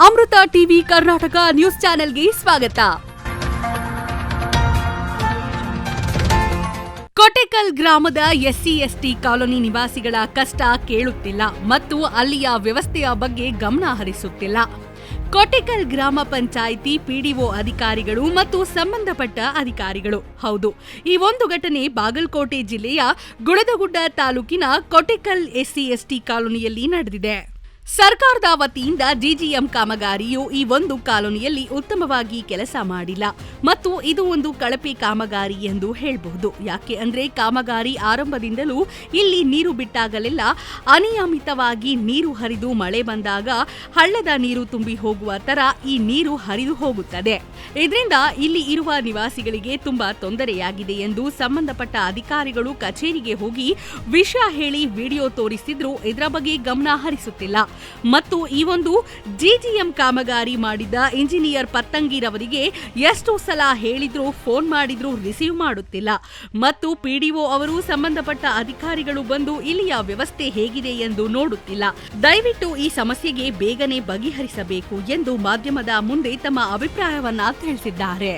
ಅಮೃತ TV Karnataka news ಚಾನೆಲ್ಗೆ ಸ್ವಾಗತ. ಕೊಟೆಕಲ್ ಗ್ರಾಮದ ಎಸ್ಸಿ/ಎಸ್ಟಿ ಕಾಲೋನಿ ನಿವಾಸಿಗಳ ಕಷ್ಟ ಕೇಳುತ್ತಿಲ್ಲ ಮತ್ತು ಅಲ್ಲಿಯ ವ್ಯವಸ್ಥೆಯ ಬಗ್ಗೆ ಗಮನ ಹರಿಸುತ್ತಿಲ್ಲ. ಕೊಟೆಕಲ್ ಗ್ರಾಮ ಪಂಚಾಯಿತಿ ಪಿಡಿಒ ಅಧಿಕಾರಿಗಳು ಮತ್ತು ಸಂಬಂಧಪಟ್ಟ ಅಧಿಕಾರಿಗಳು. ಹೌದು, ಈ ಒಂದು ಘಟನೆ ಬಾಗಲಕೋಟೆ ಜಿಲ್ಲೆಯ ಗುಳದಗುಡ್ಡ ತಾಲೂಕಿನ ಕೊಟೆಕಲ್ ಎಸ್ಸಿ/ಎಸ್ಟಿ ಕಾಲೋನಿಯಲ್ಲಿ ನಡೆದಿದೆ. ಸರ್ಕಾರದ ವತಿಯಿಂದ ಜಿಜಿಎಂ ಕಾಮಗಾರಿಯು ಈ ಒಂದು ಕಾಲೋನಿಯಲ್ಲಿ ಉತ್ತಮವಾಗಿ ಕೆಲಸ ಮಾಡಿಲ್ಲ ಮತ್ತು ಇದು ಒಂದು ಕಳಪೆ ಕಾಮಗಾರಿ ಎಂದು ಹೇಳಬಹುದು. ಯಾಕೆ ಅಂದ್ರೆ ಕಾಮಗಾರಿ ಆರಂಭದಿಂದಲೂ ಇಲ್ಲಿ ನೀರು ಬಿಟ್ಟಾಗಲೆಲ್ಲ ಅನಿಯಮಿತವಾಗಿ ನೀರು ಹರಿದು ಮಳೆ ಬಂದಾಗ ಹಳ್ಳದ ನೀರು ತುಂಬಿ ಹೋಗುವ ತರ ಈ ನೀರು ಹರಿದು ಹೋಗುತ್ತದೆ. ಇದರಿಂದ ಇಲ್ಲಿ ಇರುವ ನಿವಾಸಿಗಳಿಗೆ ತುಂಬಾ ತೊಂದರೆಯಾಗಿದೆ ಎಂದು ಸಂಬಂಧಪಟ್ಟ ಅಧಿಕಾರಿಗಳು ಕಚೇರಿಗೆ ಹೋಗಿ ವಿಷಯ ಹೇಳಿ ವಿಡಿಯೋ ತೋರಿಸಿದ್ರು ಇದರ ಬಗ್ಗೆ ಗಮನ ಹರಿಸುತ್ತಿಲ್ಲ. ಮತ್ತು ಈ ಒಂದು ಜಿಜಿಎಂ ಕಾಮಗಾರಿ ಮಾಡಿದ ಇಂಜಿನಿಯರ್ ಪತ್ತಂಗಿರವರಿಗೆ ಎಷ್ಟು ಸಲ ಹೇಳಿದ್ರು ಫೋನ್ ಮಾಡಿದ್ರು ರಿಸೀವ್ ಮಾಡುತ್ತಿಲ್ಲ ಮತ್ತು ಪಿಡಿಒ ಅವರು ಸಂಬಂಧಪಟ್ಟ ಅಧಿಕಾರಿಗಳು ಬಂದು ಇಲ್ಲಿಯ ವ್ಯವಸ್ಥೆ ಹೇಗಿದೆ ಎಂದು ನೋಡುತ್ತಿಲ್ಲ. ದಯವಿಟ್ಟು ಈ ಸಮಸ್ಯೆಗೆ ಬೇಗನೆ ಬಗೆಹರಿಸಬೇಕು ಎಂದು ಮಾಧ್ಯಮದ ಮುಂದೆ ತಮ್ಮ ಅಭಿಪ್ರಾಯವನ್ನ ತಿಳಿಸಿದ್ದಾರೆ.